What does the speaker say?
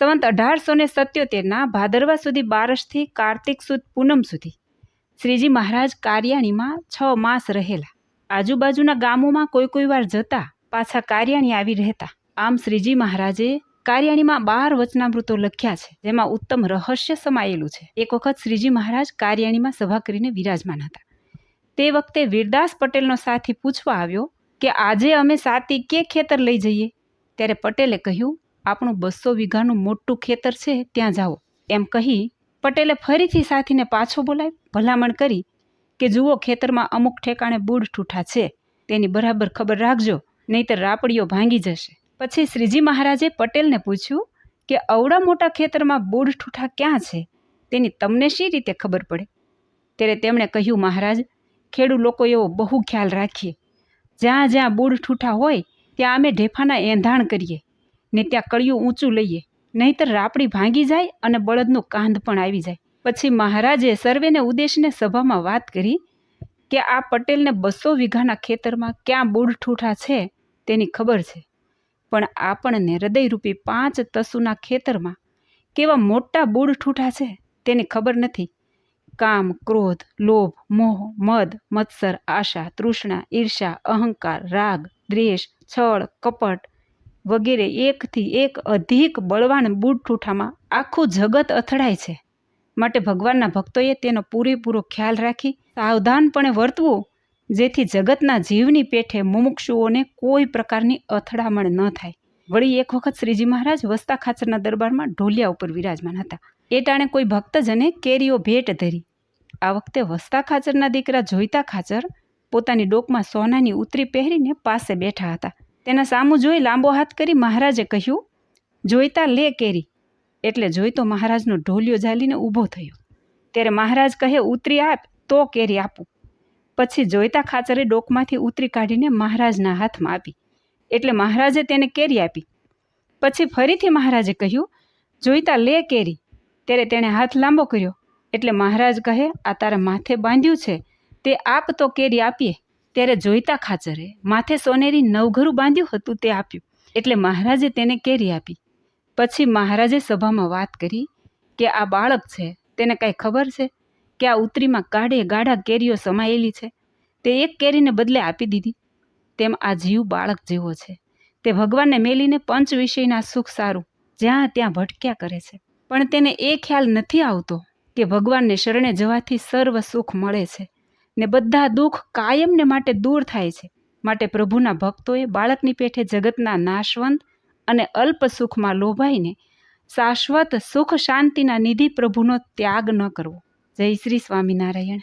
સંવંત 1877ના ભાદરવા સુધી બારસથી કાર્તિક સુદ પૂનમ સુધી શ્રીજી મહારાજ કારિયાણીમાં 6 માસ રહેલા. આજુબાજુના ગામોમાં કોઈ વાર જતા પાછા કારિયાણી આવી રહેતા. આમ શ્રીજી મહારાજે કારિયાણીમાં 12 વચનામૃતો લખ્યા છે, જેમાં ઉત્તમ રહસ્ય સમાયેલું છે. એક વખત શ્રીજી મહારાજ કારિયાણીમાં સભા કરીને વિરાજમાન હતા. તે વખતે વીરદાસ પટેલનો સાથી પૂછવા આવ્યો કે આજે અમે સાતી કે ખેતર લઈ જઈએ? ત્યારે પટેલે કહ્યું, આપણું 200 વીઘાનું મોટું ખેતર છે, ત્યાં જાઓ. એમ કહી પટેલે ફરીથી સાથીને પાછો બોલાવી ભલામણ કરી કે જુઓ, ખેતરમાં અમુક ઠેકાણે બૂઢ ઠૂઠા છે, તેની બરાબર ખબર રાખજો, નહીંતર રાપડીઓ ભાંગી જશે. પછી શ્રીજી મહારાજે પટેલને પૂછ્યું કે અવડા મોટા ખેતરમાં બૂઢ ઠૂઠા ક્યાં છે, તેની તમને શી રીતે ખબર પડે? ત્યારે તેમણે કહ્યું, મહારાજ, ખેડૂ લોકો એવો બહુ ખ્યાલ રાખીએ. જ્યાં જ્યાં બૂઢ ઠૂઠા હોય ત્યાં અમે ઢેફાના એંધાણ કરીએ ને ત્યાં કળિયું ઊંચું લઈએ, નહીંતર રાપડી ભાંગી જાય અને બળદનું કાંધ પણ આવી જાય. પછી મહારાજે સર્વેને ઉદ્દેશીને સભામાં વાત કરી કે આ પટેલને 200 વીઘાના ખેતરમાં ક્યાં બૂઢ ઠૂઠા છે તેની ખબર છે, પણ આપણને હૃદયરૂપી 5 તસુના ખેતરમાં કેવા મોટા બૂઢ ઠૂઠા છે તેની ખબર નથી. કામ, ક્રોધ, લોભ, મોહ, મદ, મત્સર, આશા, તૃષ્ણા, ઈર્ષા, અહંકાર, રાગ, દ્વેષ, છળ, કપટ વગેરે એકથી એક અધિક બળવાન બૂઢ ઠૂઠામાં આખું જગત અથડાય છે. માટે ભગવાનના ભક્તોએ તેનો પૂરેપૂરો ખ્યાલ રાખી સાવધાનપણે વર્તવું, જેથી જગતના જીવની પેઠે મુમુક્ષુઓને કોઈ પ્રકારની અથડામણ ન થાય. વળી એક વખત શ્રીજી મહારાજ વસ્તા ખાચરના દરબારમાં ઢોલિયા ઉપર વિરાજમાન હતા. એ ટાણે કોઈ ભક્તજને કેરીઓ ભેટ ધરી. આ વખતે વસ્તા ખાચરના દીકરા જોઈતા ખાચર પોતાની ડોકમાં સોનાની ઉતરી પહેરીને પાસે બેઠા હતા. તેના સામું જોઈ લાંબો હાથ કરી મહારાજે કહ્યું, જોઈતા લે કેરી. એટલે જોઈતો મહારાજનો ઢોલિયો ઝાલીને ઊભો થયો. ત્યારે મહારાજ કહે, ઉતરી આપ તો કેરી આપું. પછી જોઈતા ખાચરે ડોકમાંથી ઉતરી કાઢીને મહારાજના હાથમાં આપી. એટલે મહારાજે તેને કેરી આપી. પછી ફરીથી મહારાજે કહ્યું, જોઈતા લે કેરી. ત્યારે તેણે હાથ લાંબો કર્યો. એટલે મહારાજ કહે, આ તારા માથે બાંધ્યું છે તે આપ તો કેરી આપીએ. ત્યારે જોઈતા ખાચરે માથે સોનેરી નવઘરું બાંધ્યું હતું તે આપ્યું. એટલે મહારાજે તેને કેરી આપી. પછી મહારાજે સભામાં વાત કરી કે આ બાળક છે, તેને કાંઈ ખબર છે કે આ ઉતરીમાં ગાડા કેરીઓ સમાયેલી છે? તે એક કેરીને બદલે આપી દીધી. તેમ આ જીવ બાળક જેવો છે. તે ભગવાનને મેલીને પંચ વિષયના સુખ સારું જ્યાં ત્યાં ભટક્યા કરે છે, પણ તેને એ ખ્યાલ નથી આવતો કે ભગવાનને શરણે જવાથી સર્વ સુખ મળે છે ને બધા દુઃખ કાયમને માટે દૂર થાય છે. માટે પ્રભુના ભક્તોએ બાળકની પેઠે જગતના નાશવંત અને અલ્પ સુખમાં લોભાઈને શાશ્વત સુખ શાંતિના નિધિ પ્રભુનો ત્યાગ ન કરવો. જય શ્રી સ્વામિનારાયણ.